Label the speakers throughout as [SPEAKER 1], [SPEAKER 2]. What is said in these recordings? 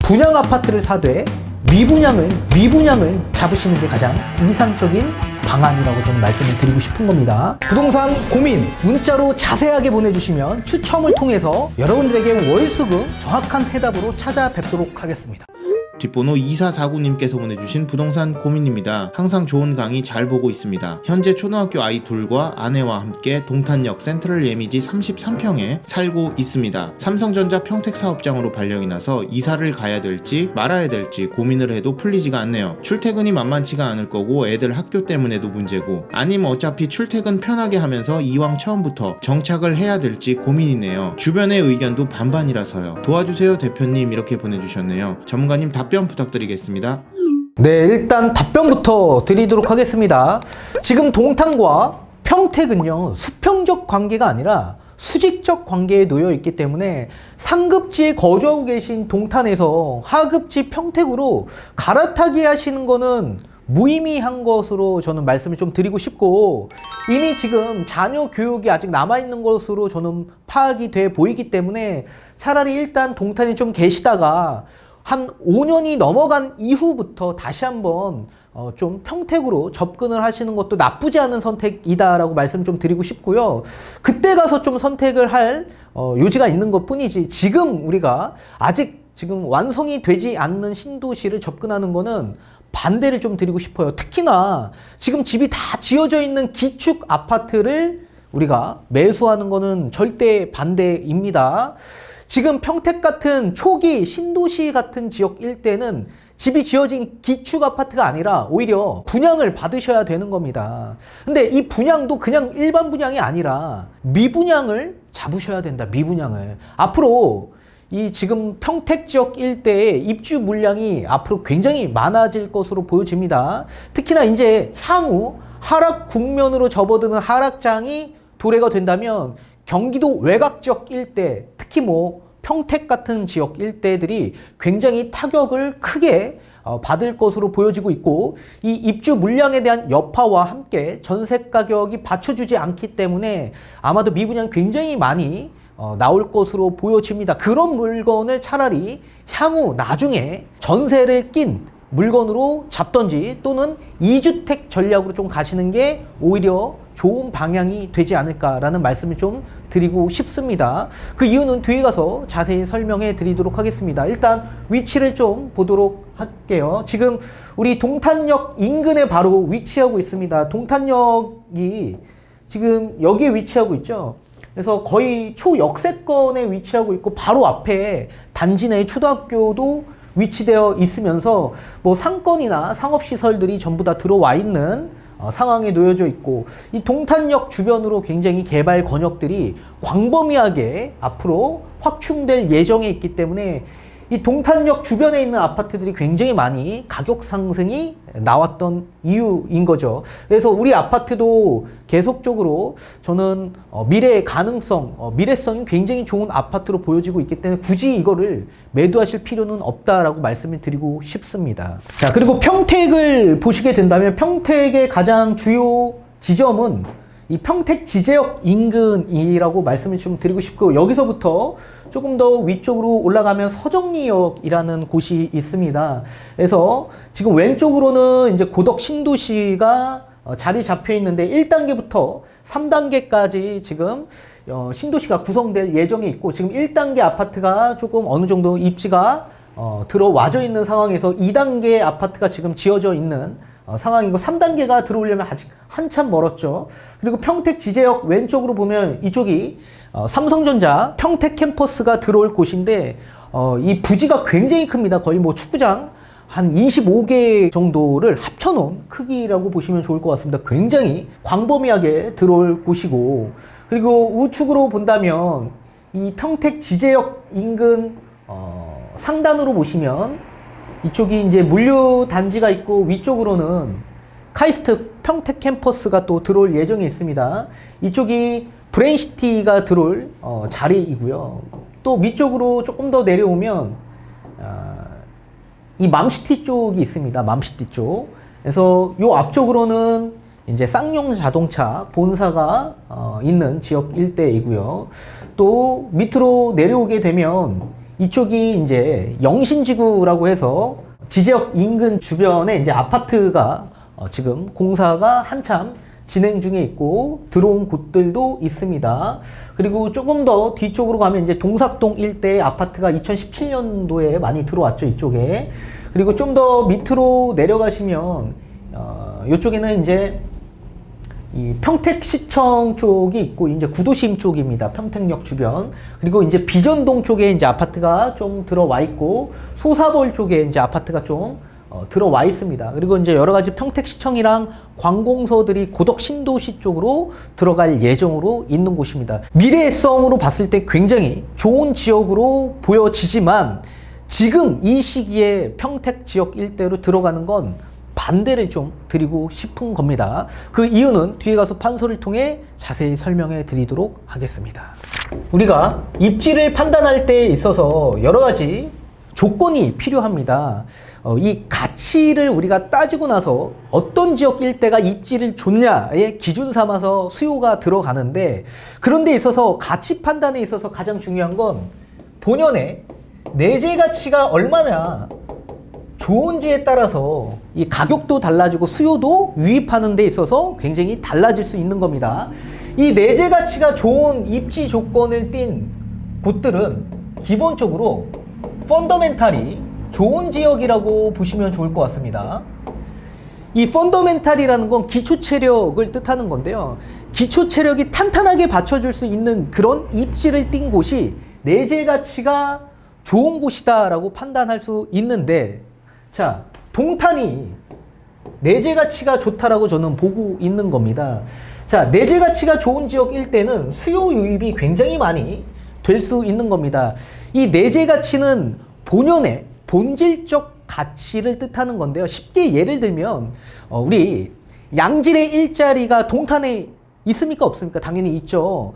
[SPEAKER 1] 분양 아파트를 사되 미분양을 잡으시는 게 가장 이상적인 방안이라고 저는 말씀을 드리고 싶은 겁니다. 부동산 고민 문자로 자세하게 보내주시면 추첨을 통해서 여러분들에게 월수금 정확한 해답으로 찾아뵙도록 하겠습니다.
[SPEAKER 2] 뒷번호 2449님께서 보내주신 부동산 고민입니다. 항상 좋은 강의 잘 보고 있습니다. 현재 초등학교 아이 둘과 아내와 함께 동탄역 센트럴 예미지 33평에 살고 있습니다. 삼성전자 평택사업장으로 발령이 나서 이사를 가야 될지 말아야 될지 고민을 해도 풀리지가 않네요. 출퇴근이 만만치가 않을 거고 애들 학교 때문에도 문제고 아니면 어차피 출퇴근 편하게 하면서 이왕 처음부터 정착을 해야 될지 고민이네요. 주변의 의견도 반반이라서요. 도와주세요 대표님, 이렇게 보내주셨네요. 전문가님 답변 부탁드리겠습니다.
[SPEAKER 1] 네, 일단 답변부터 드리도록 하겠습니다. 지금 동탄과 평택은요, 수평적 관계가 아니라 수직적 관계에 놓여 있기 때문에 상급지에 거주하고 계신 동탄에서 하급지 평택으로 갈아타기 하시는 거는 무의미한 것으로 저는 말씀을 좀 드리고 싶고, 이미 지금 자녀 교육이 아직 남아있는 것으로 저는 파악이 돼 보이기 때문에 차라리 일단 동탄에 좀 계시다가 한 5년이 넘어간 이후부터 다시 한번 좀 평택으로 접근을 하시는 것도 나쁘지 않은 선택이다라고 말씀 좀 드리고 싶고요. 그때 가서 좀 선택을 할 요지가 있는 것 뿐이지, 지금 우리가 아직 지금 완성이 되지 않는 신도시를 접근하는 거는 반대를 좀 드리고 싶어요. 특히나 지금 집이 다 지어져 있는 기축 아파트를 우리가 매수하는 거는 절대 반대입니다. 지금 평택 같은 초기 신도시 같은 지역 일대는 집이 지어진 기축 아파트가 아니라 오히려 분양을 받으셔야 되는 겁니다. 근데 이 분양도 그냥 일반 분양이 아니라 미분양을 잡으셔야 된다. 미분양을. 앞으로 이 지금 평택 지역 일대의 입주 물량이 앞으로 굉장히 많아질 것으로 보여집니다. 특히나 이제 향후 하락 국면으로 접어드는 하락장이 도래가 된다면 경기도 외곽 지역 일대, 특히 뭐 평택 같은 지역 일대들이 굉장히 타격을 크게 받을 것으로 보여지고 있고, 이 입주 물량에 대한 여파와 함께 전세 가격이 받쳐주지 않기 때문에 아마도 미분양이 굉장히 많이 나올 것으로 보여집니다. 그런 물건을 차라리 향후 나중에 전세를 낀 물건으로 잡던지 또는 2주택 전략으로 좀 가시는 게 오히려 좋은 방향이 되지 않을까라는 말씀을 좀 드리고 싶습니다. 그 이유는 뒤에 가서 자세히 설명해 드리도록 하겠습니다. 일단 위치를 좀 보도록 할게요. 지금 우리 동탄역 인근에 바로 위치하고 있습니다. 동탄역이 지금 여기에 위치하고 있죠. 그래서 거의 초역세권에 위치하고 있고, 바로 앞에 단지 내 초등학교도 위치되어 있으면서 뭐 상권이나 상업시설들이 전부 다 들어와 있는 상황에 놓여져 있고, 이 동탄역 주변으로 굉장히 개발 권역들이 광범위하게 앞으로 확충될 예정에 있기 때문에 이 동탄역 주변에 있는 아파트들이 굉장히 많이 가격 상승이 나왔던 이유인 거죠. 그래서 우리 아파트도 계속적으로 저는 미래의 가능성, 미래성이 굉장히 좋은 아파트로 보여지고 있기 때문에 굳이 이거를 매도하실 필요는 없다라고 말씀을 드리고 싶습니다. 자, 그리고 평택을 보시게 된다면 평택의 가장 주요 지점은 이 평택 지제역 인근이라고 말씀을 좀 드리고 싶고, 여기서부터 조금 더 위쪽으로 올라가면 서정리역이라는 곳이 있습니다. 그래서 지금 왼쪽으로는 이제 고덕 신도시가 자리 잡혀 있는데 1단계부터 3단계까지 지금 신도시가 구성될 예정에 있고, 지금 1단계 아파트가 조금 어느 정도 입지가 들어와져 있는 상황에서 2단계 아파트가 지금 지어져 있는 상황이고, 3단계가 들어오려면 아직 한참 멀었죠. 그리고 평택 지제역 왼쪽으로 보면 이쪽이 삼성전자 평택 캠퍼스가 들어올 곳인데, 이 부지가 굉장히 큽니다. 거의 뭐 축구장 한 25개 정도를 합쳐놓은 크기라고 보시면 좋을 것 같습니다. 굉장히 광범위하게 들어올 곳이고, 그리고 우측으로 본다면 이 평택 지제역 인근 상단으로 보시면 이쪽이 이제 물류 단지가 있고, 위쪽으로는 카이스트 평택 캠퍼스가 또 들어올 예정에 있습니다. 이쪽이 브레인시티가 들어올 자리이고요. 또 위쪽으로 조금 더 내려오면 이 맘시티 쪽이 있습니다. 맘시티 쪽. 그래서 요 앞쪽으로는 이제 쌍용 자동차 본사가 있는 지역 일대이고요. 또 밑으로 내려오게 되면 이쪽이 이제 영신지구라고 해서 지지역 인근 주변에 이제 아파트가 지금 공사가 한참 진행 중에 있고 들어온 곳들도 있습니다. 그리고 조금 더 뒤쪽으로 가면 이제 동삭동 일대의 아파트가 2017년도에 많이 들어왔죠, 이쪽에. 그리고 좀 더 밑으로 내려가시면 이쪽에는 이제 이 평택시청 쪽이 있고 이제 구도심 쪽입니다. 평택역 주변. 그리고 이제 비전동 쪽에 이제 아파트가 좀 들어와 있고 소사볼 쪽에 이제 아파트가 좀 들어와 있습니다. 그리고 이제 여러 가지 평택시청이랑 관공서들이 고덕 신도시 쪽으로 들어갈 예정으로 있는 곳입니다. 미래성으로 봤을 때 굉장히 좋은 지역으로 보여지지만 지금 이 시기에 평택 지역 일대로 들어가는 건 반대를 좀 드리고 싶은 겁니다. 그 이유는 뒤에 가서 판소를 통해 자세히 설명해 드리도록 하겠습니다. 우리가 입지를 판단할 때 있어서 여러 가지 조건이 필요합니다. 이 가치를 우리가 따지고 나서 어떤 지역 일대가 입지를 좋냐의 기준 삼아서 수요가 들어가는데, 그런 데 있어서 가치 판단에 있어서 가장 중요한 건 본연의 내재 가치가 얼마나 좋은지에 따라서 이 가격도 달라지고 수요도 유입하는 데 있어서 굉장히 달라질 수 있는 겁니다. 이 내재 가치가 좋은 입지 조건을 띈 곳들은 기본적으로 펀더멘탈이 좋은 지역이라고 보시면 좋을 것 같습니다. 이 펀더멘탈이라는 건 기초 체력을 뜻하는 건데요. 기초 체력이 탄탄하게 받쳐줄 수 있는 그런 입지를 띈 곳이 내재 가치가 좋은 곳이다라고 판단할 수 있는데, 자, 동탄이 내재 가치가 좋다라고 저는 보고 있는 겁니다. 자, 내재 가치가 좋은 지역 일대는 수요 유입이 굉장히 많이 될 수 있는 겁니다. 이 내재 가치는 본연의 본질적 가치를 뜻하는 건데요. 쉽게 예를 들면 우리 양질의 일자리가 동탄에 있습니까, 없습니까? 당연히 있죠.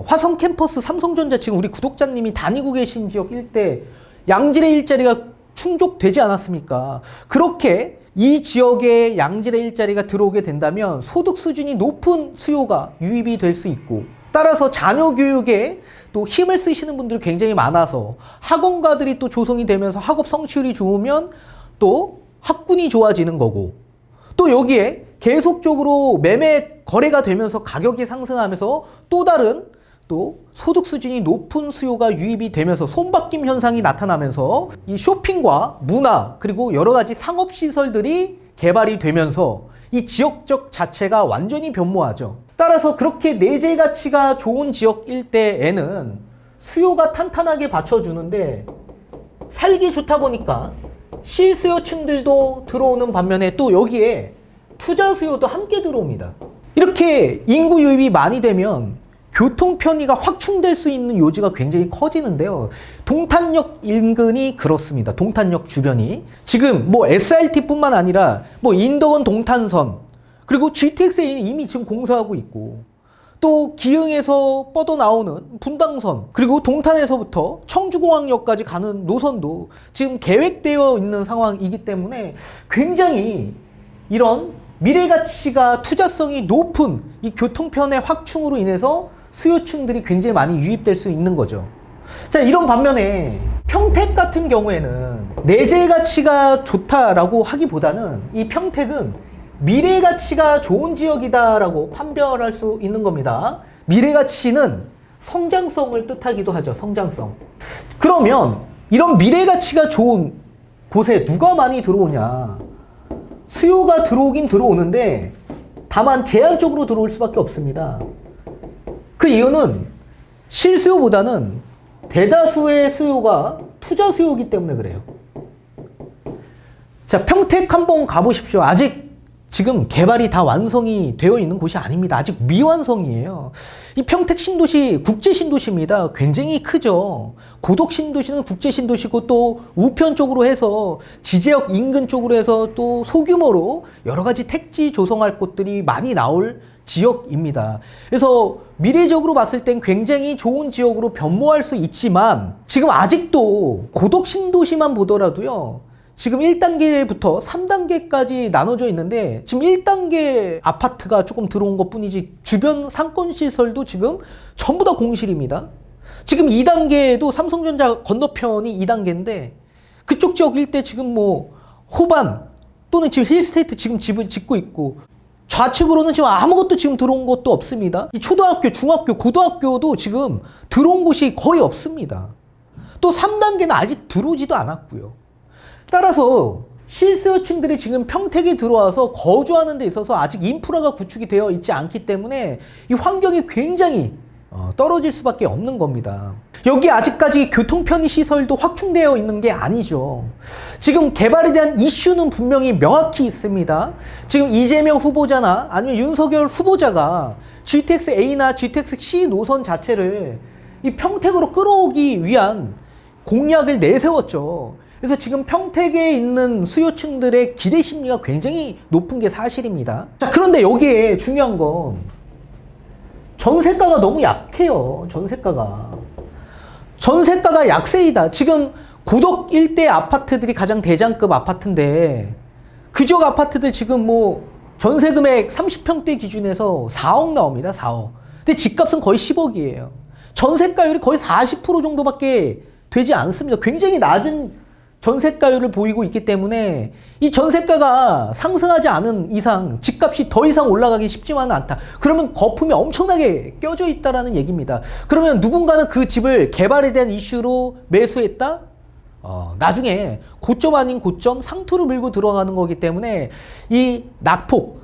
[SPEAKER 1] 화성 캠퍼스 삼성전자 지금 우리 구독자님이 다니고 계신 지역 일대 양질의 일자리가 충족되지 않았습니까? 그렇게 이 지역에 양질의 일자리가 들어오게 된다면 소득 수준이 높은 수요가 유입이 될 수 있고, 따라서 자녀 교육에 또 힘을 쓰시는 분들이 굉장히 많아서 학원가들이 또 조성이 되면서 학업 성취율이 좋으면 또 학군이 좋아지는 거고, 또 여기에 계속적으로 매매 거래가 되면서 가격이 상승하면서 또 다른 또 소득 수준이 높은 수요가 유입이 되면서 손바뀜 현상이 나타나면서 이 쇼핑과 문화 그리고 여러 가지 상업시설들이 개발이 되면서 이 지역적 자체가 완전히 변모하죠. 따라서 그렇게 내재 가치가 좋은 지역 일대에는 수요가 탄탄하게 받쳐주는데 살기 좋다 보니까 실수요층들도 들어오는 반면에 또 여기에 투자 수요도 함께 들어옵니다. 이렇게 인구 유입이 많이 되면 교통 편의가 확충될 수 있는 요지가 굉장히 커지는데요. 동탄역 인근이 그렇습니다. 동탄역 주변이 지금 뭐 SRT뿐만 아니라 뭐 인덕원 동탄선, 그리고 GTXA는 이미 지금 공사하고 있고, 또 기흥에서 뻗어 나오는 분당선, 그리고 동탄에서부터 청주공항역까지 가는 노선도 지금 계획되어 있는 상황이기 때문에 굉장히 이런 미래가치가 투자성이 높은 이 교통편의 확충으로 인해서 수요층들이 굉장히 많이 유입될 수 있는 거죠. 자, 이런 반면에 평택 같은 경우에는 내재 가치가 좋다라고 하기보다는 이 평택은 미래 가치가 좋은 지역이다라고 판별할 수 있는 겁니다. 미래 가치는 성장성을 뜻하기도 하죠. 성장성. 그러면 이런 미래 가치가 좋은 곳에 누가 많이 들어오냐? 수요가 들어오긴 들어오는데 다만 제한적으로 들어올 수밖에 없습니다. 그 이유는 실수요보다는 대다수의 수요가 투자 수요이기 때문에 그래요. 자, 평택 한번 가보십시오. 아직 지금 개발이 다 완성이 되어 있는 곳이 아닙니다. 아직 미완성이에요. 이 평택 신도시 국제 신도시입니다. 굉장히 크죠. 고덕 신도시는 국제 신도시고, 또 우편 쪽으로 해서 지제역 인근 쪽으로 해서 또 소규모로 여러 가지 택지 조성할 곳들이 많이 나올 지역입니다. 그래서 미래적으로 봤을 땐 굉장히 좋은 지역으로 변모할 수 있지만, 지금 아직도 고덕 신도시만 보더라도요, 지금 1단계부터 3단계까지 나눠져 있는데 지금 1단계 아파트가 조금 들어온 것 뿐이지 주변 상권시설도 지금 전부 다 공실입니다. 지금 2단계도 삼성전자 건너편이 2단계인데 그쪽 지역 일대 지금 뭐 호반 또는 지금 힐스테이트 지금 집을 짓고 있고 좌측으로는 지금 아무것도 지금 들어온 것도 없습니다. 이 초등학교, 중학교, 고등학교도 지금 들어온 곳이 거의 없습니다. 또 3단계는 아직 들어오지도 않았고요. 따라서 실수요층들이 지금 평택에 들어와서 거주하는 데 있어서 아직 인프라가 구축이 되어 있지 않기 때문에 이 환경이 굉장히 떨어질 수밖에 없는 겁니다. 여기 아직까지 교통 편의 시설도 확충되어 있는 게 아니죠. 지금 개발에 대한 이슈는 분명히 명확히 있습니다. 지금 이재명 후보자나 아니면 윤석열 후보자가 GTX A나 GTX C 노선 자체를 이 평택으로 끌어오기 위한 공약을 내세웠죠. 그래서 지금 평택에 있는 수요층들의 기대 심리가 굉장히 높은 게 사실입니다. 자, 그런데 여기에 중요한 건 전세가가 너무 약해요. 전세가가 약세이다. 지금 고덕 일대 아파트들이 가장 대장급 아파트인데 그 지역 아파트들 지금 뭐 전세 금액 30평대 기준에서 4억 나옵니다. 4억. 근데 집값은 거의 10억이에요. 전세가율이 거의 40% 정도밖에 되지 않습니다. 굉장히 낮은 전세가율을 보이고 있기 때문에 이 전세가가 상승하지 않은 이상 집값이 더 이상 올라가기 쉽지만은 않다. 그러면 거품이 엄청나게 껴져 있다라는 얘기입니다. 그러면 누군가는 그 집을 개발에 대한 이슈로 매수했다? 나중에 고점 아닌 고점 상투를 밀고 들어가는 거기 때문에 이 낙폭,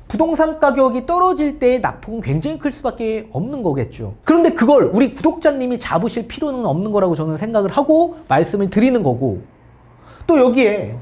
[SPEAKER 1] 부동산 가격이 떨어질 때의 낙폭은 굉장히 클 수밖에 없는 거겠죠. 그런데 그걸 우리 구독자님이 잡으실 필요는 없는 거라고 저는 생각을 하고 말씀을 드리는 거고, 또 여기에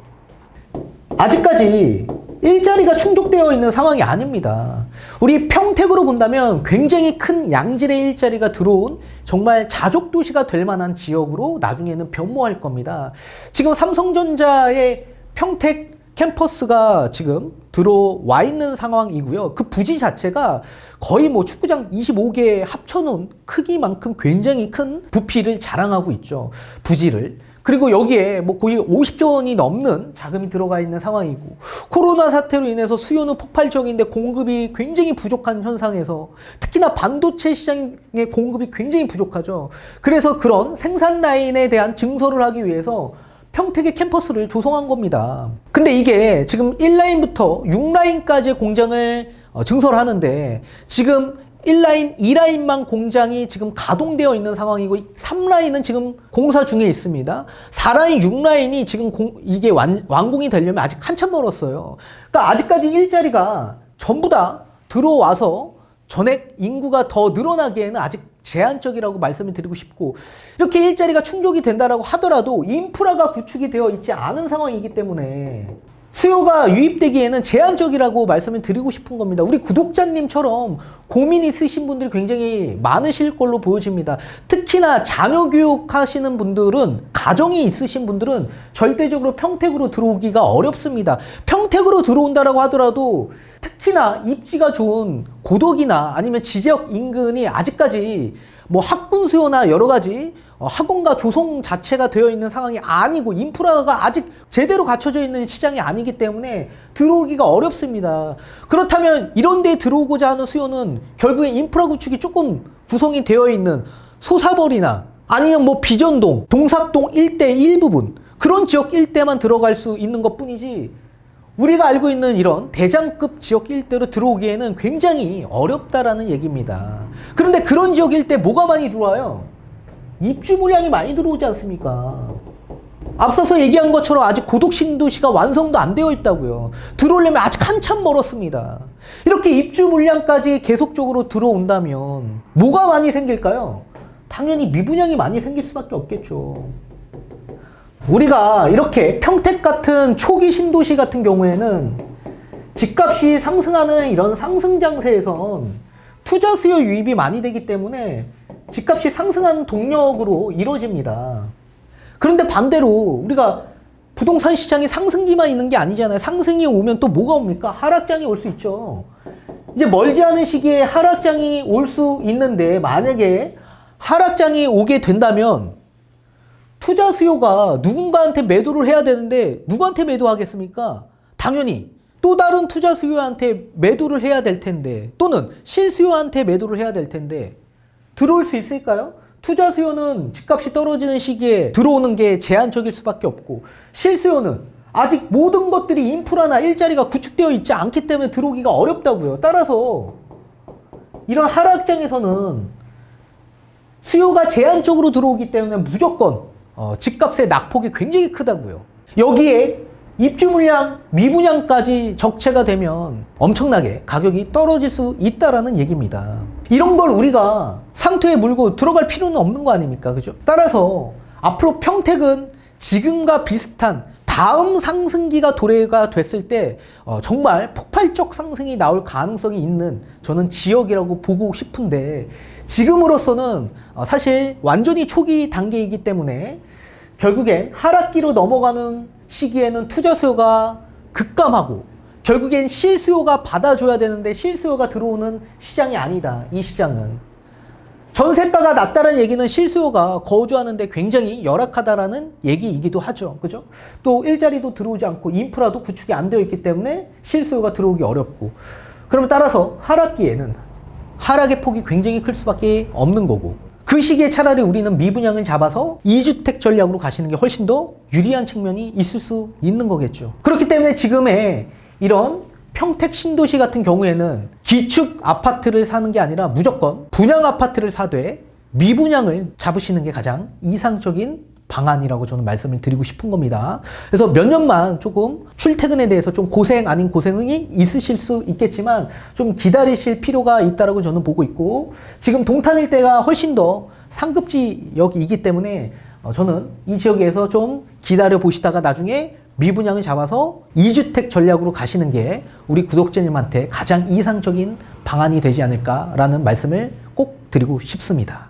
[SPEAKER 1] 아직까지 일자리가 충족되어 있는 상황이 아닙니다. 우리 평택으로 본다면 굉장히 큰 양질의 일자리가 들어온 정말 자족도시가 될 만한 지역으로 나중에는 변모할 겁니다. 지금 삼성전자의 평택 캠퍼스가 지금 들어와 있는 상황이고요. 그 부지 자체가 거의 뭐 축구장 25개 합쳐놓은 크기만큼 굉장히 큰 부피를 자랑하고 있죠. 부지를. 그리고 여기에 뭐 거의 50조 원이 넘는 자금이 들어가 있는 상황이고, 코로나 사태로 인해서 수요는 폭발적인데 공급이 굉장히 부족한 현상에서 특히나 반도체 시장의 공급이 굉장히 부족하죠. 그래서 그런 생산 라인에 대한 증설을 하기 위해서 평택의 캠퍼스를 조성한 겁니다. 근데 이게 지금 1라인부터 6라인까지의 공장을 증설하는데 지금 1라인, 2라인만 공장이 지금 가동되어 있는 상황이고 3라인은 지금 공사 중에 있습니다. 4라인, 6라인이 지금 이게 완공이 되려면 아직 한참 멀었어요. 그러니까 아직까지 일자리가 전부 다 들어와서 전액 인구가 더 늘어나기에는 아직 제한적이라고 말씀을 드리고 싶고, 이렇게 일자리가 충족이 된다라고 하더라도 인프라가 구축이 되어 있지 않은 상황이기 때문에 수요가 유입되기에는 제한적이라고 말씀을 드리고 싶은 겁니다. 우리 구독자님처럼 고민 있으신 분들이 굉장히 많으실 걸로 보여집니다. 특히나 자녀 교육하시는 분들은, 가정이 있으신 분들은 절대적으로 평택으로 들어오기가 어렵습니다. 평택으로 들어온다라고 하더라도 특히나 입지가 좋은 고덕이나 아니면 지역 인근이 아직까지 뭐 학군 수요나 여러 가지 학원과 조성 자체가 되어 있는 상황이 아니고 인프라가 아직 제대로 갖춰져 있는 시장이 아니기 때문에 들어오기가 어렵습니다. 그렇다면 이런 데에 들어오고자 하는 수요는 결국에 인프라 구축이 조금 구성이 되어 있는 소사벌이나 아니면 뭐 비전동, 동삭동 일대 일부분, 그런 지역 일대만 들어갈 수 있는 것 뿐이지 우리가 알고 있는 이런 대장급 지역 일대로 들어오기에는 굉장히 어렵다라는 얘기입니다. 그런데 그런 지역 일대 뭐가 많이 들어와요? 입주 물량이 많이 들어오지 않습니까? 앞서서 얘기한 것처럼 아직 고덕 신도시가 완성도 안 되어 있다고요. 들어오려면 아직 한참 멀었습니다. 이렇게 입주 물량까지 계속적으로 들어온다면 뭐가 많이 생길까요? 당연히 미분양이 많이 생길 수밖에 없겠죠. 우리가 이렇게 평택 같은 초기 신도시 같은 경우에는 집값이 상승하는 이런 상승장세에선 투자 수요 유입이 많이 되기 때문에 집값이 상승하는 동력으로 이루어집니다. 그런데 반대로 우리가 부동산 시장이 상승기만 있는 게 아니잖아요. 상승이 오면 또 뭐가 옵니까? 하락장이 올 수 있죠. 이제 멀지 않은 시기에 하락장이 올 수 있는데, 만약에 하락장이 오게 된다면 투자 수요가 누군가한테 매도를 해야 되는데 누구한테 매도하겠습니까? 당연히 또 다른 투자 수요한테 매도를 해야 될 텐데, 또는 실수요한테 매도를 해야 될 텐데 들어올 수 있을까요? 투자 수요는 집값이 떨어지는 시기에 들어오는 게 제한적일 수밖에 없고, 실수요는 아직 모든 것들이 인프라나 일자리가 구축되어 있지 않기 때문에 들어오기가 어렵다고요. 따라서 이런 하락장에서는 수요가 제한적으로 들어오기 때문에 무조건 집값의 낙폭이 굉장히 크다고요. 여기에 입주 물량, 미분양까지 적체가 되면 엄청나게 가격이 떨어질 수 있다라는 얘기입니다. 이런 걸 우리가 상투에 물고 들어갈 필요는 없는 거 아닙니까? 그죠? 따라서 앞으로 평택은 지금과 비슷한 다음 상승기가 도래가 됐을 때 정말 폭발적 상승이 나올 가능성이 있는 저는 지역이라고 보고 싶은데, 지금으로서는 사실 완전히 초기 단계이기 때문에 결국엔 하락기로 넘어가는 시기에는 투자 수요가 급감하고 결국엔 실수요가 받아줘야 되는데 실수요가 들어오는 시장이 아니다. 이 시장은 전세가가 낮다는 얘기는 실수요가 거주하는데 굉장히 열악하다라는 얘기이기도 하죠. 그죠? 또 일자리도 들어오지 않고 인프라도 구축이 안 되어 있기 때문에 실수요가 들어오기 어렵고, 그러면 따라서 하락기에는 하락의 폭이 굉장히 클 수밖에 없는 거고, 그 시기에 차라리 우리는 미분양을 잡아서 2주택 전략으로 가시는 게 훨씬 더 유리한 측면이 있을 수 있는 거겠죠. 그렇기 때문에 지금의 이런 평택 신도시 같은 경우에는 기축 아파트를 사는 게 아니라 무조건 분양 아파트를 사되 미분양을 잡으시는 게 가장 이상적인 방안이라고 저는 말씀을 드리고 싶은 겁니다. 그래서 몇 년만 조금 출퇴근에 대해서 좀 고생 아닌 고생이 있으실 수 있겠지만 좀 기다리실 필요가 있다라고 저는 보고 있고, 지금 동탄 일대가 훨씬 더 상급지역이기 때문에 저는 이 지역에서 좀 기다려 보시다가 나중에 미분양을 잡아서 2주택 전략으로 가시는 게 우리 구독자님한테 가장 이상적인 방안이 되지 않을까라는 말씀을 꼭 드리고 싶습니다.